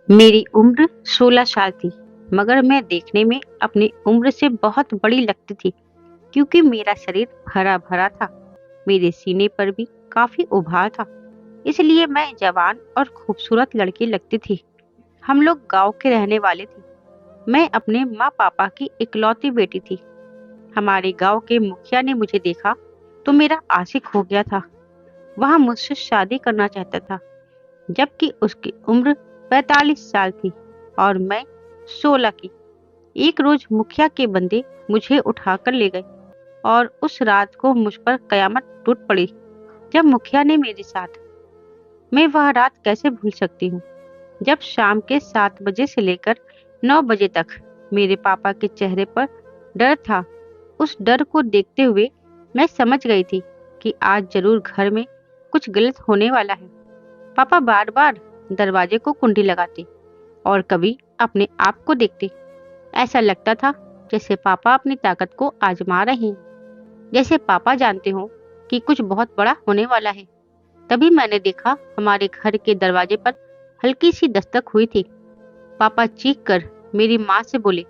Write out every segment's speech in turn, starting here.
मेरी उम्र 16 साल थी, मगर मैं देखने में अपनी उम्र से बहुत बड़ी लगती थी क्योंकि मेरा शरीर हरा-भरा था। मेरे सीने पर भी काफी उभार था, इसलिए मैं जवान और खूबसूरत लड़की लगती थी। हम लोग गांव के रहने वाले थे। मैं अपने माँ पापा की इकलौती बेटी थी। हमारे गांव के मुखिया ने मुझे देखा तो मेरा आशिक हो गया था। वह मुझसे शादी करना चाहता था, जबकि उसकी उम्र 45 साल थी और मैं 16 की। एक रोज मुखिया के बंदे मुझे उठाकर ले गए और उस रात को मुझ पर कयामत टूट पड़ी जब मुखिया ने मेरे साथ। मैं वह रात कैसे भूल सकती हूँ, जब शाम के 7 बजे से लेकर 9 बजे तक मेरे पापा के चेहरे पर डर था। उस डर को देखते हुए मैं समझ गई थी कि आज जरूर घर में कुछ गलत होने वाला है। पापा बार बार दरवाजे को कुंडी लगाते और कभी अपने आप को देखते। ऐसा लगता था जैसे पापा अपनी ताकत को आजमा रहे हैं, जैसे पापा जानते हो कि कुछ बहुत बड़ा होने वाला है। तभी मैंने देखा हमारे घर के दरवाजे पर हल्की सी दस्तक हुई थी। पापा चीख कर मेरी माँ से बोले,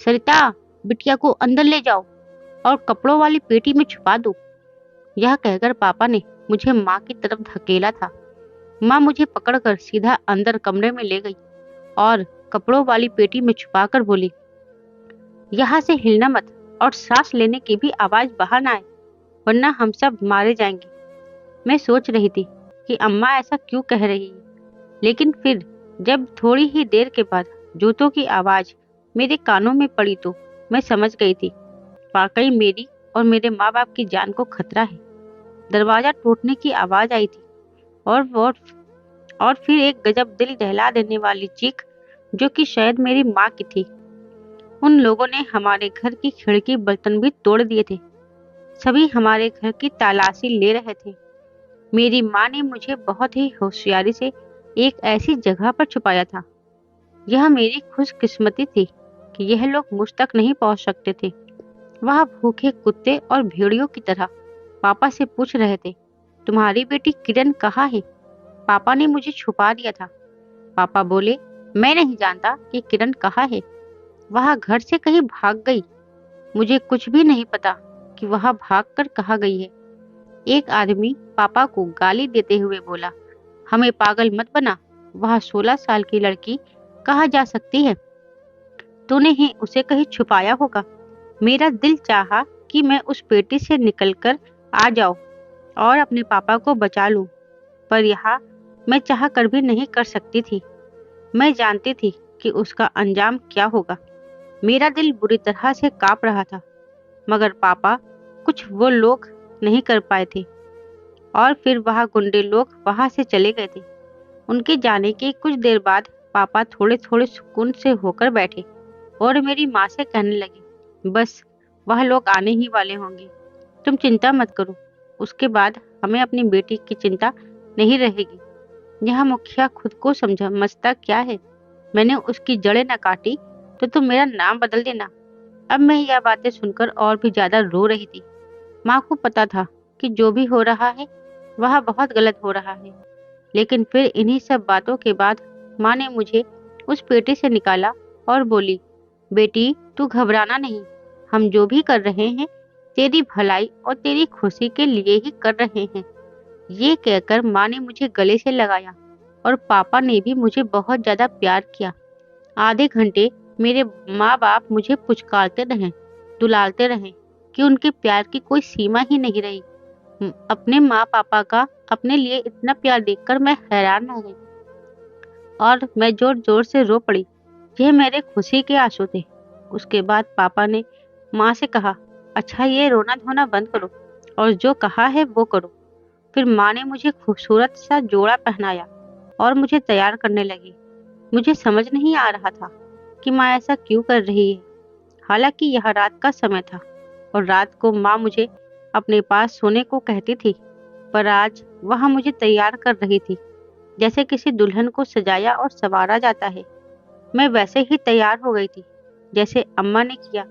सरिता, बिटिया को अंदर ले जाओ और कपड़ों वाली पेटी में छुपा दो। यह कहकर पापा ने मुझे माँ की तरफ धकेला था। माँ मुझे पकड़कर सीधा अंदर कमरे में ले गई और कपड़ों वाली पेटी में छुपाकर बोली, यहाँ से हिलना मत और सांस लेने की भी आवाज बाहर ना आए, वरना हम सब मारे जाएंगे। मैं सोच रही थी कि अम्मा ऐसा क्यों कह रही है, लेकिन फिर जब थोड़ी ही देर के बाद जूतों की आवाज मेरे कानों में पड़ी तो मैं समझ गई थी वाकई मेरी और मेरे माँ बाप की जान को खतरा है। दरवाजा टूटने की आवाज आई थी और और, और फिर एक गजब दिल दहला देने वाली चीख, जो कि शायद मेरी माँ की थी। उन लोगों ने हमारे घर की खिड़की बर्तन भी तोड़ दिए थे। सभी हमारे घर की तलाशी ले रहे थे। मेरी माँ ने मुझे बहुत ही होशियारी से एक ऐसी जगह पर छुपाया था। यह मेरी खुशकिस्मती थी कि यह लोग मुझ तक नहीं पहुंच सकते थे। वह भूखे कुत्ते और भेड़ियों की तरह पापा से पूछ रहे थे, तुम्हारी बेटी किरण कहाँ है? पापा ने मुझे छुपा दिया था। पापा बोले, मैं नहीं जानता कि किरण कहाँ है। वह घर से कहीं भाग गई। मुझे कुछ भी नहीं पता कि वह भागकर कहाँ गई है। एक आदमी पापा को गाली देते हुए बोला, हमें पागल मत बना। वह 16 साल की लड़की कहाँ जा सकती है? तूने ही उसे कहीं छुपाया होगा। मेरा दिल चाहा कि मैं उस पेटी से निकलकर आ जाऊं और अपने पापा को बचा लूं, पर यह मैं चाह कर भी नहीं कर सकती थी। मैं जानती थी कि उसका अंजाम क्या होगा। मेरा दिल बुरी तरह से कांप रहा था, मगर पापा कुछ वो लोग नहीं कर पाए थे। और फिर वह गुंडे लोग वहां से चले गए थे। उनके जाने के कुछ देर बाद पापा थोड़े थोड़े सुकून से होकर बैठे और मेरी माँ से कहने लगे, बस वह लोग आने ही वाले होंगे, तुम चिंता मत करो। उसके बाद हमें अपनी बेटी की चिंता नहीं रहेगी। यह मुखिया खुद को समझता क्या है? मैंने उसकी जड़ें न काटी तो तुम मेरा नाम बदल देना। अब मैं यह बातें सुनकर और भी ज्यादा रो रही थी। माँ को पता था कि जो भी हो रहा है वह बहुत गलत हो रहा है, लेकिन फिर इन्हीं सब बातों के बाद माँ ने मुझे उस पेटी से निकाला और बोली, बेटी तू घबराना नहीं, हम जो भी कर रहे हैं तेरी भलाई और तेरी खुशी के लिए ही कर रहे हैं। ये कहकर माँ ने मुझे गले से लगाया और पापा ने भी मुझे बहुत ज्यादा प्यार किया। आधे घंटे मेरे माँ बाप मुझे पुचकारते रहे, दुलारते रहे कि उनके प्यार की कोई सीमा ही नहीं रही। अपने माँ पापा का अपने लिए इतना प्यार देखकर मैं हैरान हो गई और मैं जोर जोर से रो पड़ी। यह मेरे खुशी के आंसू थे। उसके बाद पापा ने माँ से कहा, अच्छा ये रोना धोना बंद करो और जो कहा है वो करो। फिर माँ ने मुझे खूबसूरत सा जोड़ा पहनाया और मुझे तैयार करने लगी। मुझे समझ नहीं आ रहा था कि माँ ऐसा क्यों कर रही है। हालांकि यह रात का समय था और रात को माँ मुझे अपने पास सोने को कहती थी, पर आज वह मुझे तैयार कर रही थी, जैसे किसी दुल्हन को सजाया और संवारा जाता है। मैं वैसे ही तैयार हो गई थी जैसे अम्मा ने किया।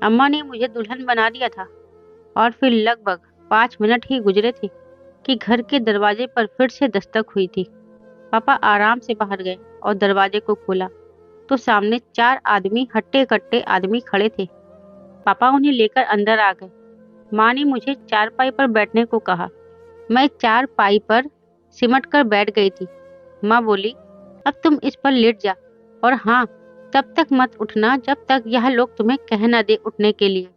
अम्मा ने मुझे दुल्हन बना दिया था और फिर लगभग 5 मिनट ही गुजरे थे कि घर के दरवाजे पर फिर से दस्तक हुई थी। पापा आराम से बाहर गए और दरवाजे को खोला तो सामने 4 आदमी, हट्टे-कट्टे आदमी खड़े थे। पापा उन्हें लेकर अंदर आ गए। माँ ने मुझे चारपाई पर बैठने को कहा। मैं चारपाई पर सिमट कर बैठ गई थी। माँ बोली, अब तुम इस पर लेट जा, और हाँ, तब तक मत उठना जब तक यह लोग तुम्हें कह न दे उठने के लिए।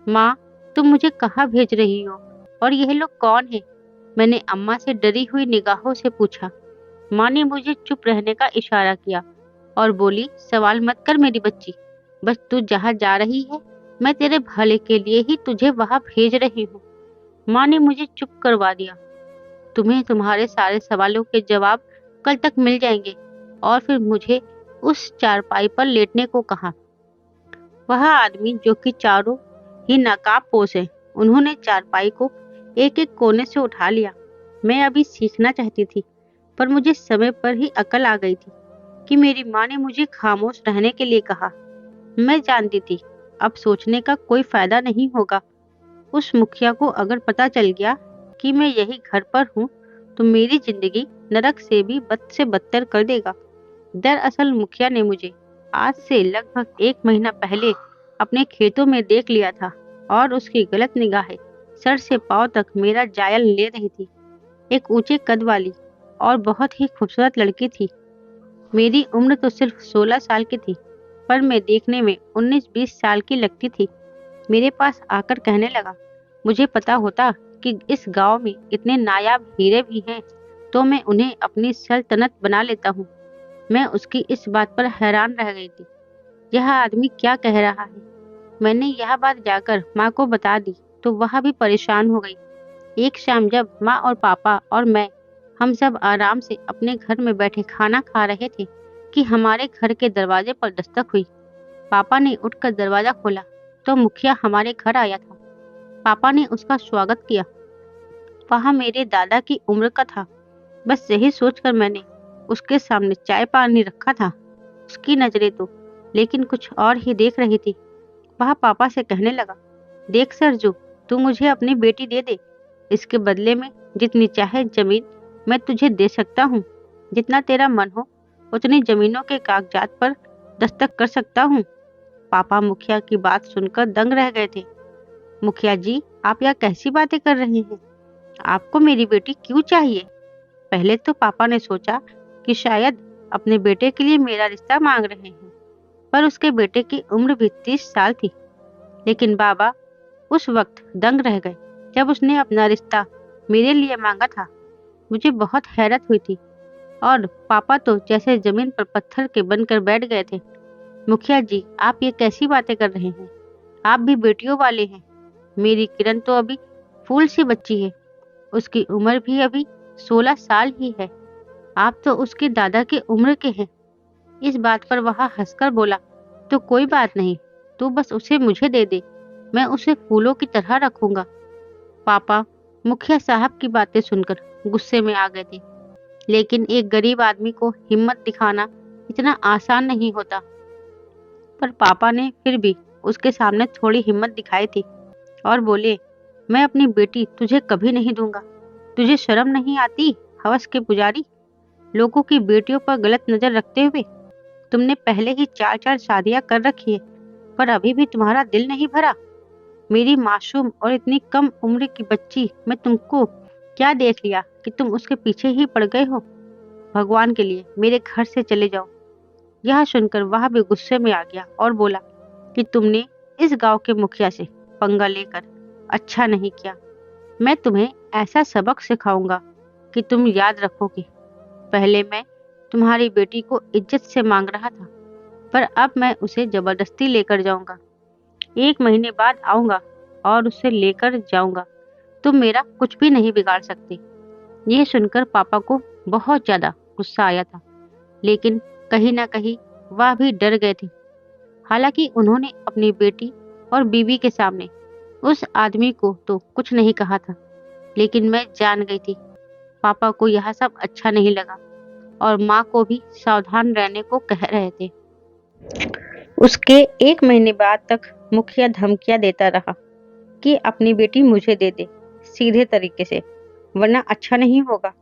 माँ, तुम मुझे कहाँ भेज रही हो, और यह लोग कौन हैं? मैंने अम्मा से डरी हुई निगाहों से पूछा। माँ ने मुझे चुप रहने का इशारा किया और बोली, सवाल मत कर मेरी बच्ची, बस तू जहाँ जा रही है, मैं तेरे भले के लिए ही तुझे वहां भेज रही हूँ। माँ ने मुझे चुप करवा दिया। तुम्हें तुम्हारे सारे सवालों के जवाब कल तक मिल जाएंगे। और फिर मुझे उस चारपाई पर लेटने को कहा। वह आदमी जो कि चारों ही नकाबपोश है, उन्होंने चारपाई को एक एक कोने से उठा लिया। मैं अभी सीखना चाहती थी, पर मुझे समय पर ही अकल आ गई थी कि मेरी माँ ने मुझे खामोश रहने के लिए कहा। मैं जानती थी अब सोचने का कोई फायदा नहीं होगा। उस मुखिया को अगर पता चल गया कि मैं यही घर पर हूँ, तो मेरी जिंदगी नरक से भी बद से बदतर कर देगा। दरअसल मुखिया ने मुझे आज से लगभग 1 महीना पहले अपने खेतों में देख लिया था, और उसकी गलत निगाहें सर से पांव तक मेरा जायल ले रही थी। एक ऊंचे कद वाली और बहुत ही खूबसूरत लड़की थी। मेरी उम्र तो सिर्फ 16 साल की थी, पर मैं देखने में 19-20 साल की लगती थी। मेरे पास आकर कहने लगा, मुझे पता होता कि इस गांव में इतने नायाब हीरे भी हैं, तो मैं उन्हें अपनी सल्तनत बना लेता हूँ। मैं उसकी इस बात पर हैरान रह गई थी। यह आदमी क्या कह रहा है? मैंने यह बात जाकर माँ को बता दी, तो वह भी परेशान हो गई। एक शाम जब माँ और पापा और मैं हम सब आराम से अपने घर में बैठे खाना खा रहे थे कि हमारे घर के दरवाजे पर दस्तक हुई। पापा ने उठकर दरवाजा खोला तो मुखिया हमारे घर आया था। पापा ने उसका स्वागत किया। वह मेरे दादा की उम्र का था। बस यही सोचकर मैंने उसके सामने चाय पानी रखा था। उसकी नजरें तो लेकिन कुछ और ही देख रही थी। वह पापा से कहने लगा, देख सरजू, तू मुझे अपनी बेटी दे दे। इसके बदले में जितनी चाहे जमीन मैं तुझे दे सकता हूँ। जितना तेरा मन हो उतनी जमीनों के कागजात पर दस्तक कर सकता हूँ। पापा मुखिया की बात सुनकर दंग रह गए थे। मुखिया जी, आप यह कैसी बातें कर रहे हैं? आपको मेरी बेटी क्यों चाहिए? पहले तो पापा ने सोचा कि शायद अपने बेटे के लिए मेरा रिश्ता मांग रहे हैं, पर उसके बेटे की उम्र भी 30 साल थी। लेकिन बाबा उस वक्त दंग रह गए जब उसने अपना रिश्ता मेरे लिए मांगा था। मुझे बहुत हैरत हुई थी, और पापा तो जैसे जमीन पर पत्थर के बनकर बैठ गए थे। मुखिया जी, आप ये कैसी बातें कर रहे हैं? आप भी बेटियों वाले हैं। मेरी किरण तो अभी फूल सी बच्ची है। उसकी उम्र भी अभी 16 साल ही है। आप तो उसके दादा के उम्र के हैं। इस बात पर वह हंसकर बोला, तो कोई बात नहीं, तू बस उसे मुझे दे दे, मैं उसे फूलों की तरह रखूंगा। पापा मुखिया साहब की बातें सुनकर गुस्से में आ गए थे। लेकिन एक गरीब आदमी को हिम्मत दिखाना इतना आसान नहीं होता। पर पापा ने फिर भी उसके सामने थोड़ी हिम्मत दिखाई थी और बोले, मैं अपनी बेटी तुझे कभी नहीं दूंगा। तुझे शर्म नहीं आती, हवस के पुजारी? लोगों की बेटियों पर गलत नजर रखते हुए तुमने पहले ही 4-4 शादियां कर रखी है, पर अभी भी तुम्हारा दिल नहीं भरा। मेरी मासूम और इतनी कम उम्र की बच्ची में तुमको क्या देख लिया कि तुम उसके पीछे ही पड़ गए हो? भगवान के लिए मेरे घर से चले जाओ। यह सुनकर वह भी गुस्से में आ गया और बोला कि तुमने इस गांव के मुखिया से पंगा लेकर अच्छा नहीं किया। मैं तुम्हें ऐसा सबक सिखाऊंगा कि तुम याद रखोगे। पहले मैं तुम्हारी बेटी को इज्जत से मांग रहा था, पर अब मैं उसे जबरदस्ती लेकर जाऊंगा। 1 महीने बाद आऊंगा और उसे लेकर जाऊंगा। तुम मेरा कुछ भी नहीं बिगाड़ सकते। यह सुनकर पापा को बहुत ज्यादा गुस्सा आया था, लेकिन कहीं ना कहीं वह भी डर गए थे। हालांकि उन्होंने अपनी बेटी और बीवी के सामने उस आदमी को तो कुछ नहीं कहा था, लेकिन मैं जान गई थी पापा को यह सब अच्छा नहीं लगा, और माँ को भी सावधान रहने को कह रहे थे। उसके 1 महीने बाद तक मुखिया धमकियां देता रहा कि अपनी बेटी मुझे दे दे, सीधे तरीके से, वरना अच्छा नहीं होगा।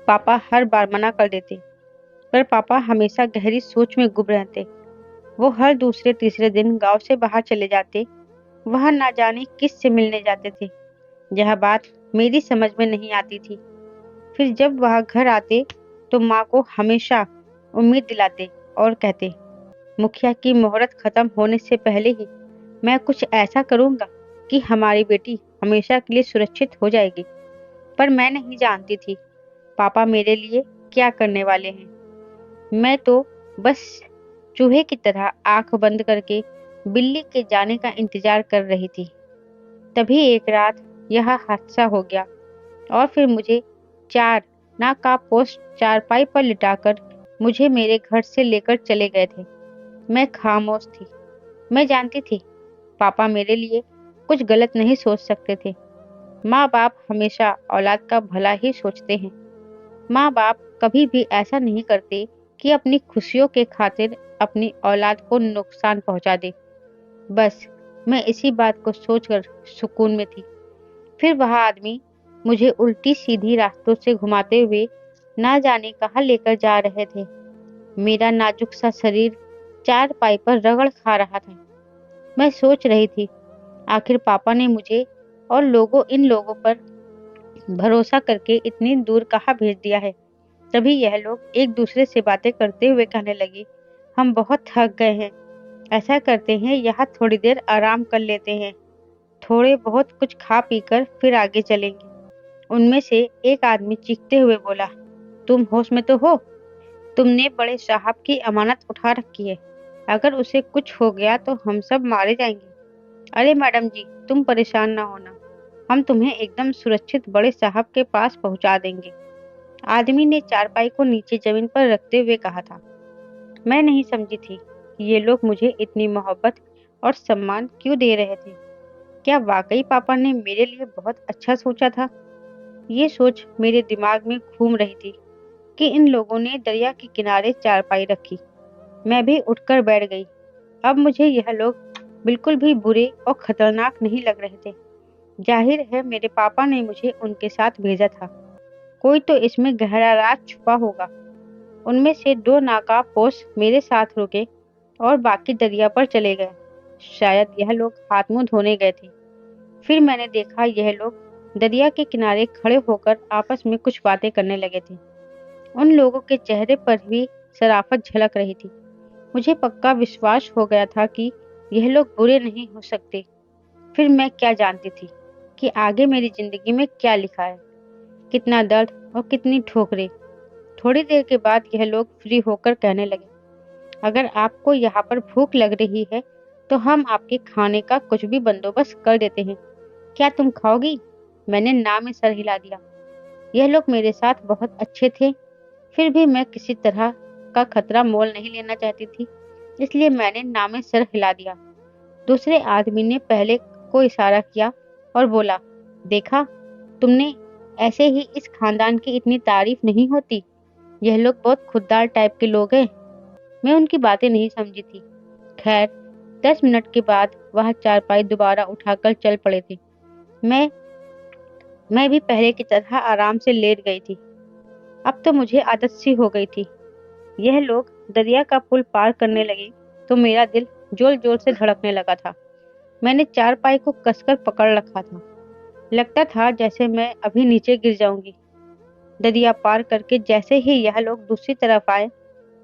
पापा हर बार मना कर देते, पर पापा हमेशा गहरी सोच में गुम रहते। वो हर दूसरे तीसरे दिन गांव से बाहर चले जाते, वहां ना जाने किस से मिलने जाते थे। यह बात मेरी समझ में नहीं आती थी। फिर जब वह घर आते तो माँ को हमेशा उम्मीद दिलाते और कहते, मुखिया की मोहरत खत्म होने से पहले ही मैं कुछ ऐसा करूंगा कि हमारी बेटी हमेशा के लिए सुरक्षित हो जाएगी। पर मैं नहीं जानती थी पापा मेरे लिए क्या करने वाले हैं। मैं तो बस चूहे की तरह आंख बंद करके बिल्ली के जाने का इंतजार कर रही थी। तभी एक रात यह हादसा हो गया और फिर मुझे चार नाकापोश चारपाई पर लिटाकर मुझे मेरे घर से लेकर चले गए थे। मैं खामोश थी। मैं जानती थी पापा मेरे लिए कुछ गलत नहीं सोच सकते थे। माँ बाप हमेशा औलाद का भला ही सोचते हैं। माँ बाप कभी भी ऐसा नहीं करते कि अपनी खुशियों के खातिर अपनी औलाद को नुकसान पहुंचा दे। बस मैं इसी बात को सोचकर सुकून में थी। फिर वह आदमी मुझे उल्टी सीधी रास्तों से घुमाते हुए ना जाने कहाँ लेकर जा रहे थे। मेरा नाजुक सा शरीर चारपाई पर रगड़ खा रहा था। मैं सोच रही थी आखिर पापा ने मुझे और इन लोगों पर भरोसा करके इतनी दूर कहाँ भेज दिया है। तभी यह लोग एक दूसरे से बातें करते हुए कहने लगे, हम बहुत थक गए हैं, ऐसा करते हैं यहाँ थोड़ी देर आराम कर लेते हैं, थोड़े बहुत कुछ खा पीकर फिर आगे चलेंगे। उनमें से एक आदमी चीखते हुए बोला, तुम होश में तो हो? तुमने बड़े साहब की अमानत उठा रखी है, अगर उसे कुछ हो गया तो हम सब मारे जाएंगे। अरे मैडम जी, तुम परेशान ना होना, हम तुम्हें एकदम सुरक्षित बड़े साहब के पास पहुंचा देंगे। आदमी ने चारपाई को नीचे जमीन पर रखते हुए कहा था। मैं नहीं समझी थी कि ये लोग मुझे इतनी मोहब्बत और सम्मान क्यों दे रहे थे। क्या वाकई पापा ने मेरे लिए बहुत अच्छा सोचा था? ये सोच मेरे दिमाग में घूम रही थी कि इन लोगों ने दरिया के किनारे चारपाई रखी। मैं भी उठकर बैठ गई। अब मुझे यह लोग बिल्कुल भी बुरे और खतरनाक नहीं लग रहे थे। जाहिर है मेरे पापा ने मुझे उनके साथ भेजा था। कोई तो इसमें गहरा राज छुपा होगा। उनमें से दो नाकाबपोश मेरे साथ रुके और बाकी दरिया पर चले गए। शायद यह लोग हाथ मुंह धोने गए थे। फिर मैंने देखा यह लोग दरिया के किनारे खड़े होकर आपस में कुछ बातें करने लगे थे। उन लोगों के चेहरे पर भी शराफत झलक रही थी। मुझे पक्का विश्वास हो गया था कि यह लोग बुरे नहीं हो सकते। फिर मैं क्या जानती थी कि आगे मेरी जिंदगी में क्या लिखा है, कितना दर्द और कितनी ठोकरें। थोड़ी देर के बाद यह लोग फ्री होकर कहने लगे, अगर आपको यहाँ पर भूख लग रही है तो हम आपके खाने का कुछ भी बंदोबस्त कर देते हैं। क्या तुम खाओगी? मैंने ना में सर हिला दिया। यह लोग मेरे साथ बहुत अच्छे थे, फिर भी मैं किसी तरह का खतरा मोल नहीं लेना चाहती थी, इसलिए मैंने ना में सर हिला दिया। दूसरे आदमी ने पहले को इशारा किया और बोला, देखा तुमने, ऐसे ही इस खानदान की इतनी तारीफ नहीं होती। यह लोग बहुत खुददार टाइप के लोग हैं। मैं उनकी बातें नहीं समझी थी। खैर 10 मिनट के बाद वह चारपाई दोबारा उठाकर चल पड़े थे। मैं मैं भी पहले की तरह आराम से लेट गई थी। अब तो मुझे आदत सी हो गई थी। यह लोग दरिया का पुल पार करने लगे तो मेरा दिल जोर जोर से धड़कने लगा था। मैंने चारपाई को कसकर पकड़ रखा था। लगता था जैसे मैं अभी नीचे गिर जाऊंगी। दरिया पार करके जैसे ही यह लोग दूसरी तरफ आए,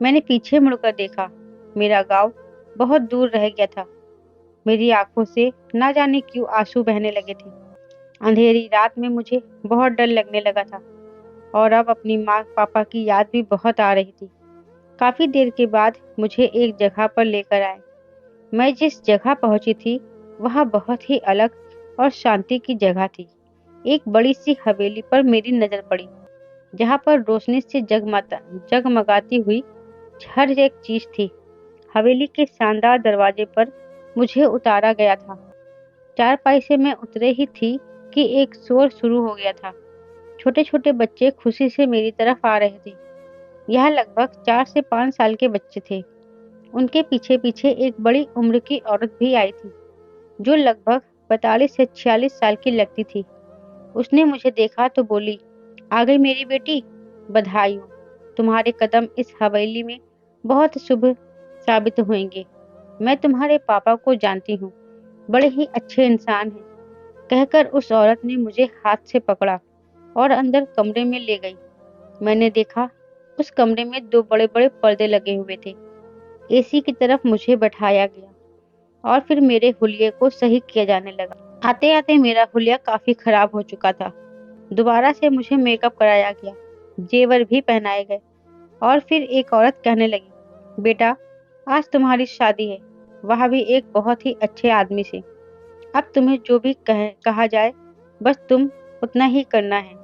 मैंने पीछे मुड़कर देखा। मेरा गांव बहुत दूर रह गया था। मेरी आंखों से ना जाने क्यों आंसू बहने लगे थे। अंधेरी रात में मुझे बहुत डर लगने लगा था और अब अपनी माँ पापा की याद भी बहुत आ रही थी। काफी देर के बाद मुझे एक जगह पर लेकर आए। मैं जिस जगह पहुंची थी वह बहुत ही अलग और शांति की जगह थी। एक बड़ी सी हवेली पर मेरी नजर पड़ी, जहाँ पर रोशनी से जगमगाती हुई हर एक चीज थी। हवेली के शानदार दरवाजे पर मुझे उतारा गया था। चारपाई से मैं उतरे ही थी कि एक शोर शुरू हो गया था। छोटे छोटे बच्चे खुशी से मेरी तरफ आ रहे थे। यह लगभग 4 से 5 साल के बच्चे थे। उनके पीछे पीछे एक बड़ी उम्र की औरत भी आई थी, जो लगभग 45 से 46 साल की लगती थी। उसने मुझे देखा तो बोली, आ गई मेरी बेटी, बधाई हो। तुम्हारे कदम इस हवेली में बहुत शुभ साबित होंगे। मैं तुम्हारे पापा को जानती हूँ, बड़े ही अच्छे इंसान हैं। कहकर उस औरत ने मुझे हाथ से पकड़ा और अंदर कमरे में ले गई। मैंने देखा उस कमरे में दो बड़े-बड़े पर्दे लगे हुए थे। एसी की तरफ मुझे बैठाया गया और फिर मेरे हुलिये को सही किया जाने लगा। आते-आते मेरा हुलिया काफी खराब हो चुका था। दोबारा से मुझे मेकअप कराया गया, जेवर भी पहनाए गए और फिर एक औरत कहने लगी, बेटा आज तुम्हारी शादी है, वह भी एक बहुत ही अच्छे आदमी से। अब तुम्हें जो भी कहा जाए बस तुम उतना ही करना है।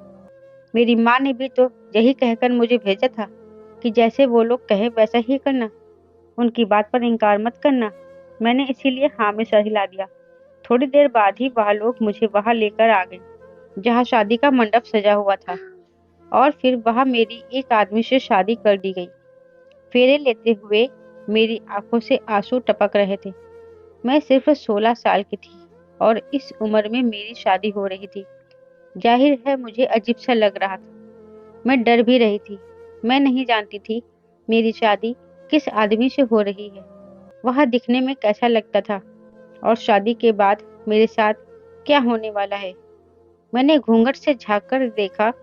मेरी माँ ने भी तो यही कहकर मुझे भेजा था कि जैसे वो लोग कहे वैसा ही करना, उनकी बात पर इनकार मत करना। मैंने इसीलिए हाँ में सर हिला दिया। थोड़ी देर बाद ही वह लोग मुझे वहां लेकर आ गए जहाँ शादी का मंडप सजा हुआ था और फिर वहां मेरी एक आदमी से शादी कर दी गई। फेरे लेते हुए मेरी आंखों से आंसू टपक रहे थे। मैं सिर्फ 16 साल की थी और इस उम्र में मेरी शादी हो रही थी। जाहिर है मुझे अजीब सा लग रहा था। मैं डर भी रही थी। मैं नहीं जानती थी मेरी शादी किस आदमी से हो रही है, वह दिखने में कैसा लगता था और शादी के बाद मेरे साथ क्या होने वाला है। मैंने घूंघट से झाँक कर देखा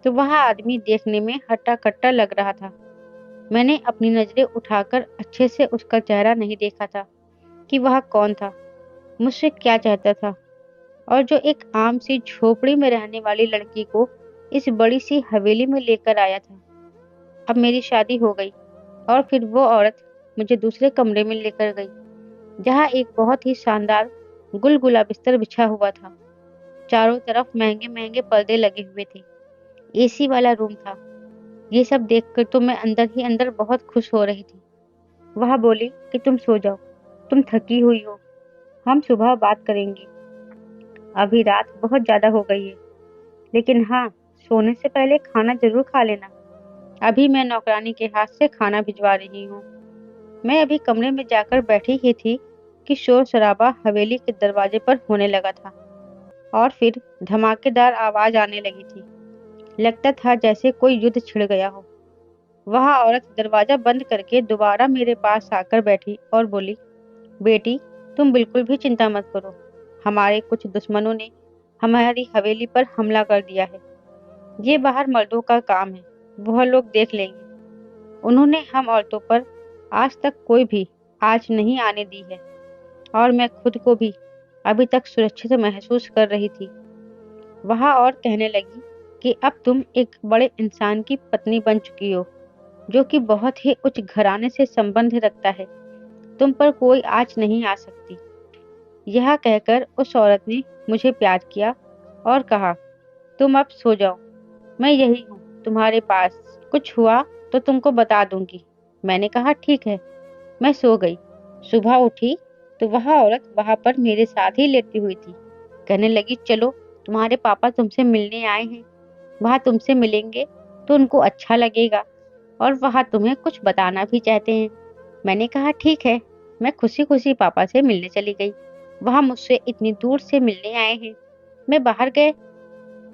तो वह आदमी देखने में हट्टा-कट्टा लग रहा था। मैंने अपनी नजरें उठाकर अच्छे से उसका चेहरा नहीं देखा था कि वह कौन था, मुझसे क्या चाहता था और जो एक आम सी झोपड़ी में रहने वाली लड़की को इस बड़ी सी हवेली में लेकर आया था। अब मेरी शादी हो गई और फिर वो औरत मुझे दूसरे कमरे में लेकर गई, जहाँ एक बहुत ही शानदार गुलगुला बिस्तर बिछा हुआ था। चारों तरफ महंगे-महंगे पर्दे लगे हुए थे। एसी वाला रूम था। ये सब देखकर तो मैं अंदर ही अंदर बहुत खुश हो रही थी। वह बोली कि तुम सो जाओ, तुम थकी हुई हो, हम सुबह बात करेंगे। अभी रात बहुत ज्यादा हो गई है, लेकिन हाँ, सोने से पहले खाना जरूर खा लेना। अभी मैं नौकरानी के हाथ से खाना भिजवा रही हूँ। मैं अभी कमरे में जाकर बैठी ही थी कि शोर शराबा हवेली के दरवाजे पर होने लगा था और फिर धमाकेदार आवाज आने लगी थी। लगता था जैसे कोई युद्ध छिड़ गया हो। वह औरत दरवाजा बंद करके दोबारा मेरे पास आकर बैठी और बोली, बेटी तुम बिल्कुल भी चिंता मत करो। हमारे कुछ दुश्मनों ने हमारी हवेली पर हमला कर दिया है। ये बाहर मर्दों का काम है, वह लोग देख लेंगे। उन्होंने हम औरतों पर आज तक कोई भी आँच नहीं आने दी है और मैं खुद को भी अभी तक सुरक्षित महसूस कर रही थी। वह और कहने लगी कि अब तुम एक बड़े इंसान की पत्नी बन चुकी हो, जो कि बहुत ही उच्च घराने से संबंध रखता है। तुम पर कोई आँच नहीं आ सकती। यह कहकर उस औरत ने मुझे प्यार किया और कहा, तुम अब सो जाओ, मैं यही हूँ तुम्हारे पास। कुछ हुआ तो तुमको बता दूंगी। मैंने कहा ठीक है। मैं सो गई। सुबह उठी तो वह औरत वहां पर मेरे साथ ही लेटी हुई थी। कहने लगी, चलो तुम्हारे पापा तुमसे मिलने आए हैं, वह तुमसे मिलेंगे तो उनको अच्छा लगेगा और वह तुम्हें कुछ बताना भी चाहते हैं। मैंने कहा ठीक है। मैं खुशी खुशी पापा से मिलने चली गई। वह मुझसे इतनी दूर से मिलने आए हैं। मैं बाहर गए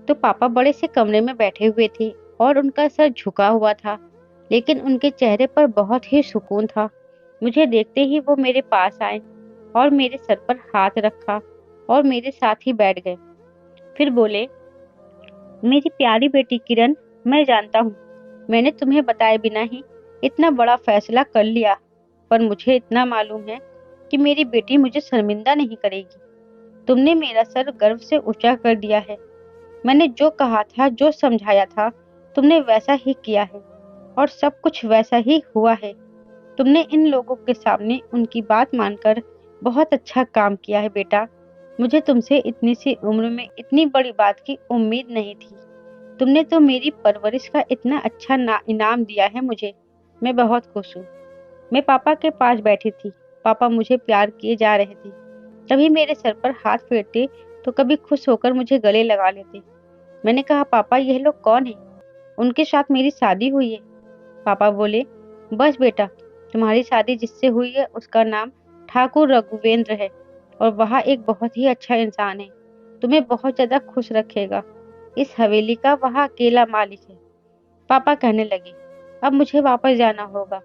तो पापा बड़े से कमरे में बैठे हुए थे और उनका सर झुका हुआ था, लेकिन उनके चेहरे पर बहुत ही सुकून था। मुझे देखते ही वो मेरे पास आए और मेरे सर पर हाथ रखा और मेरे साथ ही बैठ गए। फिर बोले, मेरी प्यारी बेटी किरण, मैं जानता हूँ मैंने तुम्हें बताए बिना ही इतना बड़ा फैसला कर लिया, पर मुझे इतना मालूम है कि मेरी बेटी मुझे शर्मिंदा नहीं करेगी। तुमने मेरा सर गर्व से ऊंचा कर दिया है। मैंने जो कहा था, जो समझाया था, तुमने वैसा ही किया है और सब कुछ वैसा ही हुआ है। तुमने इन लोगों के सामने उनकी बात मानकर बहुत अच्छा काम किया है बेटा। मुझे तुमसे इतनी सी उम्र में इतनी बड़ी बात की उम्मीद नहीं थी। तुमने तो मेरी परवरिश का इतना अच्छा इनाम दिया है मुझे। मैं बहुत खुश हूँ। मैं पापा के पास बैठी थी। पापा मुझे प्यार किए जा रहे थे। कभी मेरे सर पर हाथ फेरते तो कभी खुश होकर मुझे गले लगा लेते। मैंने कहा, पापा यह लोग कौन है? उनके साथ मेरी शादी हुई है। पापा बोले, बस बेटा, तुम्हारी शादी जिससे हुई है उसका नाम ठाकुर रघुवेंद्र है और वह एक बहुत ही अच्छा इंसान है। तुम्हें बहुत ज्यादा खुश रखेगा। इस हवेली का वह अकेला मालिक है। पापा कहने लगे, अब मुझे वापस जाना होगा,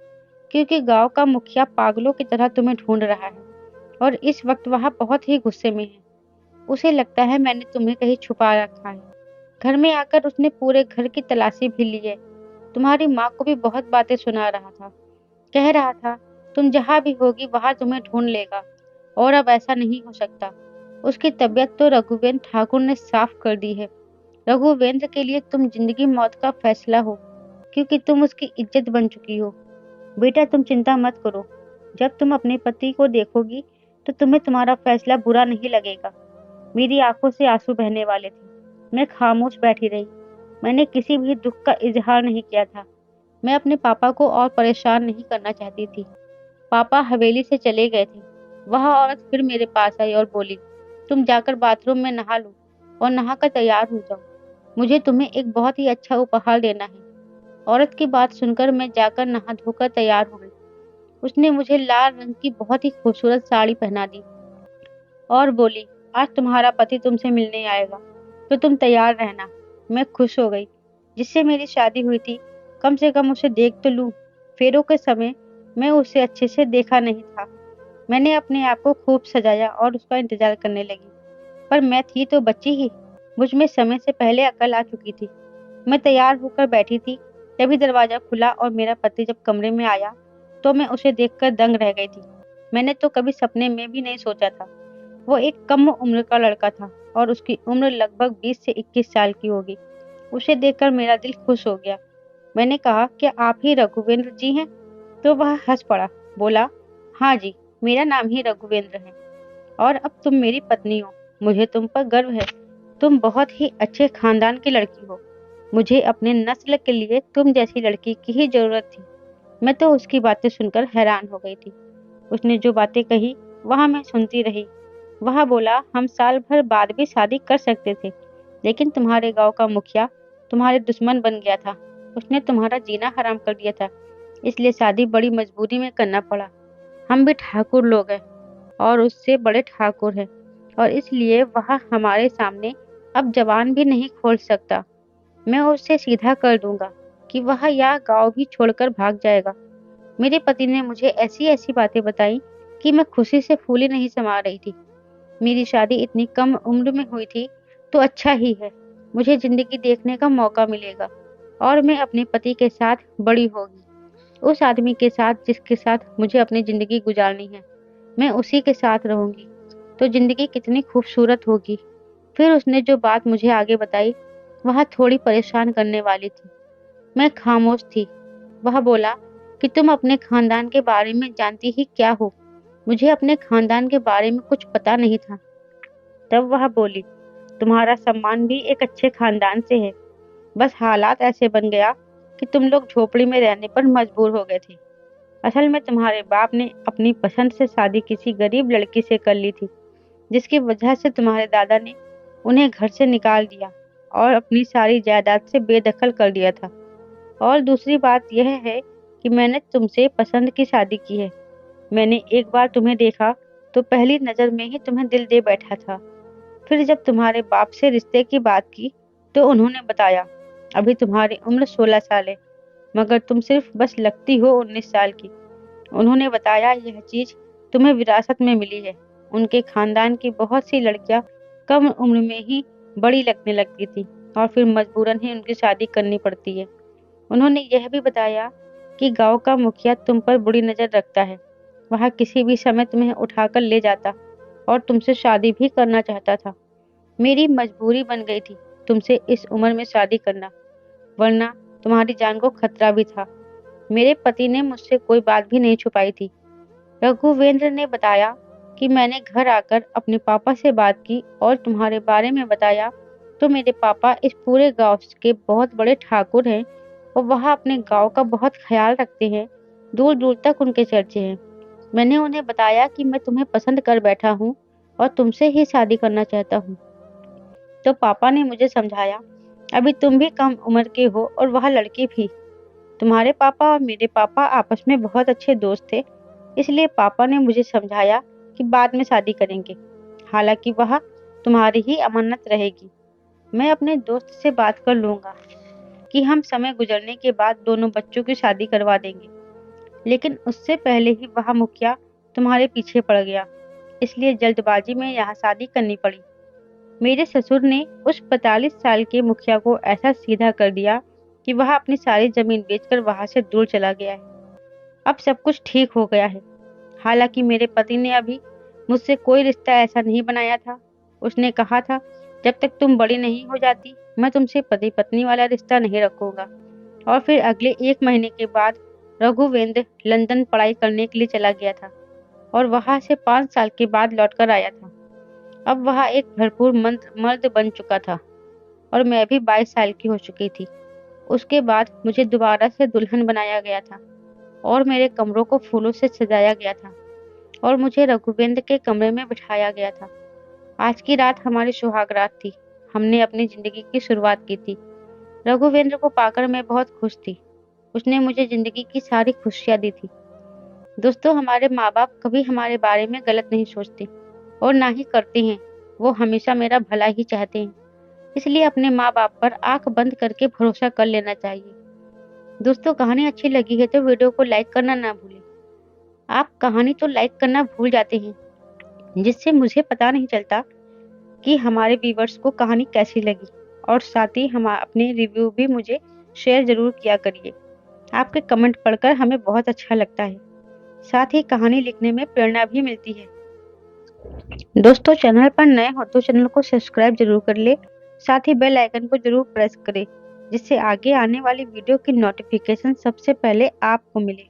क्योंकि गांव का मुखिया पागलों की तरह तुम्हें ढूंढ रहा है और इस वक्त वह बहुत ही गुस्से में है। उसे लगता है मैंने तुम्हें कहीं छुपा रखा है। घर में आकर उसने पूरे घर की तलाशी भी ली है। तुम्हारी माँ को भी बहुत बातें सुना रहा था। कह रहा था तुम जहाँ भी होगी वहां तुम्हें ढूंढ लेगा। और अब ऐसा नहीं हो सकता। उसकी तबीयत तो रघुवेंद्र ठाकुर ने साफ कर दी है। रघुवेंद्र के लिए तुम जिंदगी मौत का फैसला हो, क्योंकि तुम उसकी इज्जत बन चुकी हो। बेटा तुम चिंता मत करो। जब तुम अपने पति को देखोगी तो तुम्हें तुम्हारा फैसला बुरा नहीं लगेगा। मेरी आंखों से आंसू बहने वाले थे। मैं खामोश बैठी रही। मैंने किसी भी दुख का इजहार नहीं किया था। मैं अपने पापा को और परेशान नहीं करना चाहती थी। पापा हवेली से चले गए थे। वह औरत फिर मेरे पास आई और बोली, तुम जाकर बाथरूम में नहा लो और नहाकर तैयार हो जाओ। मुझे तुम्हें एक बहुत ही अच्छा उपहार देना है। औरत की बात सुनकर मैं जाकर नहा धोकर तैयार हो गई। उसने मुझे लाल रंग की बहुत ही खूबसूरत साड़ी पहना दी और बोली, आज तुम्हारा पति तुमसे मिलने आएगा, तो तुम तैयार रहना। मैं खुश हो गई। जिससे मेरी शादी हुई थी, कम से कम उसे देख तो लूं। फेरों के समय मैं उसे अच्छे से देखा नहीं था। मैंने अपने आप को खूब सजाया और उसका इंतजार करने लगी। पर मैं थी तो बच्ची ही। मुझ में समय से पहले अकल आ चुकी थी। मैं तैयार होकर बैठी थी, तभी दरवाजा खुला और मेरा पति जब कमरे में आया तो मैं उसे देखकर दंग रह गई थी। मैंने तो कभी सपने में भी नहीं सोचा था। वो एक कम उम्र का लड़का था और उसकी उम्र लगभग 20 से 21 साल की होगी। उसे देखकर मेरा दिल खुश हो गया। मैंने कहा, क्या आप ही रघुवेंद्र जी हैं? तो वह हंस पड़ा, बोला, हाँ जी, मेरा नाम ही रघुवेंद्र है और अब तुम मेरी पत्नी हो। मुझे तुम पर गर्व है। तुम बहुत ही अच्छे खानदान की लड़की हो। मुझे अपने नस्ल के लिए तुम जैसी लड़की की ही जरूरत थी। मैं तो उसकी बातें सुनकर हैरान हो गई थी। उसने जो बातें कही वहां मैं सुनती रही। वह बोला, हम साल भर बाद भी शादी कर सकते थे, लेकिन तुम्हारे गांव का मुखिया तुम्हारे दुश्मन बन गया था। उसने तुम्हारा जीना हराम कर दिया था, इसलिए शादी बड़ी मजबूरी में करना पड़ा। हम भी ठाकुर लोग हैं और उससे बड़े ठाकुर हैं, और इसलिए वह हमारे सामने अब जबान भी नहीं खोल सकता। मैं उसे सीधा कर दूंगा कि वह यह गांव भी छोड़कर भाग जाएगा। मेरे पति ने मुझे ऐसी ऐसी बातें बताई कि मैं खुशी से फूली नहीं समा रही थी। मेरी शादी इतनी कम उम्र में हुई थी तो अच्छा ही है। मुझे जिंदगी देखने का मौका मिलेगा और मैं अपने पति के साथ बड़ी होगी। उस आदमी के साथ जिसके साथ मुझे अपनी जिंदगी गुजारनी है, मैं उसी के साथ रहूंगी। तो जिंदगी कितनी खूबसूरत होगी। फिर उसने जो बात मुझे आगे बताई वह थोड़ी परेशान करने वाली थी। मैं खामोश थी। वह बोला कि तुम अपने खानदान के बारे में जानती ही क्या हो। मुझे अपने खानदान के बारे में कुछ पता नहीं था। तब वह बोली, तुम्हारा सम्मान भी एक अच्छे खानदान से है। बस हालात ऐसे बन गया कि तुम लोग झोपड़ी में रहने पर मजबूर हो गए थे। असल में तुम्हारे बाप ने अपनी पसंद से शादी किसी गरीब लड़की से कर ली थी, जिसकी वजह से तुम्हारे दादा ने उन्हें घर से निकाल दिया और अपनी सारी जायदाद से बेदखल कर दिया था। और दूसरी बात यह है कि मैंने तुमसे पसंद की शादी की है। मैंने एक बार तुम्हें देखा तो पहली नजर में ही तुम्हें दिल दे बैठा था। फिर जब तुम्हारे बाप से रिश्ते की बात की तो उन्होंने बताया, अभी तुम्हारी उम्र 16 साल है, मगर तुम सिर्फ बस लगती हो 19 साल की। उन्होंने बताया यह चीज तुम्हें विरासत में मिली है। उनके खानदान की बहुत सी लड़कियां कम उम्र में ही बड़ी लगने लगती थी और फिर मजबूरन ही उनकी शादी करनी पड़ती है। उन्होंने यह भी बताया कि गांव का मुखिया तुम पर बुरी नजर रखता है। वह किसी भी समय तुम्हें उठाकर ले जाता और तुमसे शादी भी करना चाहता था। मेरी मजबूरी बन गई थी तुमसे इस उम्र में शादी करना, वरना तुम्हारी जान को खतरा भी था। मेरे पति ने मुझसे कोई बात भी नहीं छुपाई थी। रघुवेंद्र ने बताया कि मैंने घर आकर अपने पापा से बात की और तुम्हारे बारे में बताया, तो मेरे पापा इस पूरे गांव के बहुत बड़े ठाकुर हैं और वह अपने गांव का बहुत ख्याल रखते हैं। दूर दूर तक उनके चर्चे हैं। मैंने उन्हें बताया कि मैं तुम्हें पसंद कर बैठा हूँ और तुमसे ही शादी करना चाहता हूँ। तो पापा ने मुझे समझाया, अभी तुम भी कम उम्र के हो और वह लड़की भी। तुम्हारे पापा और मेरे पापा आपस में बहुत अच्छे दोस्त थे, इसलिए पापा ने मुझे समझाया कि बाद में शादी करेंगे, हालांकि वह तुम्हारी ही अमानत रहेगी। मैं अपने दोस्त से बात कर लूंगा। कि हम समय गुजरने के बाद दोनों बच्चों की शादी करवा देंगे, लेकिन उससे पहले ही वह मुखिया तुम्हारे पीछे पड़ गया, इसलिए जल्दबाजी में यहाँ शादी करनी पड़ी। मेरे ससुर ने उस 45 साल के मुखिया को ऐसा सीधा कर दिया कि वह अपनी सारी जमीन बेचकर वहां से दूर चला गया है। अब सब कुछ ठीक हो गया है। हालांकि मेरे पति ने अभी मुझसे कोई रिश्ता ऐसा नहीं बनाया था। उसने कहा था, जब तक तुम बड़ी नहीं हो जाती मैं तुमसे पति पत्नी वाला रिश्ता नहीं रखूंगा। और फिर अगले 1 महीने के बाद रघुवेंद्र लंदन पढ़ाई करने के लिए चला गया था और वहां से 5 साल के बाद लौटकर आया था। अब वह एक भरपूर मर्द बन चुका था और मैं भी 22 साल की हो चुकी थी। उसके बाद मुझे दोबारा से दुल्हन बनाया गया था और मेरे कमरों को फूलों से सजाया गया था और मुझे रघुवेंद्र के कमरे में बिठाया गया था। आज की रात हमारी सुहाग रात थी। हमने अपनी जिंदगी की शुरुआत की थी। रघुवेंद्र को पाकर मैं बहुत खुश थी। उसने मुझे जिंदगी की सारी खुशियां दी थी। दोस्तों, हमारे माँ बाप कभी हमारे बारे में गलत नहीं सोचते और ना ही करते हैं। वो हमेशा मेरा भला ही चाहते हैं। इसलिए अपने माँ बाप पर आंख बंद करके भरोसा कर लेना चाहिए। दोस्तों, कहानी अच्छी लगी है तो वीडियो को लाइक करना ना भूलें। आप कहानी तो लाइक करना भूल जाते हैं, जिससे मुझे पता नहीं चलता कि हमारे व्यूवर्स को कहानी कैसी लगी। और साथ ही हम अपने रिव्यू भी मुझे शेयर जरूर किया करिए। आपके कमेंट पढ़कर हमें बहुत अच्छा लगता है। साथ ही कहानी लिखने में प्रेरणा भी मिलती है। दोस्तों, चैनल पर नए हो तो चैनल को सब्सक्राइब जरूर कर ले। साथ ही बेल आइकन को जरूर प्रेस करें, जिससे आगे आने वाली वीडियो की नोटिफिकेशन सबसे पहले आपको मिले।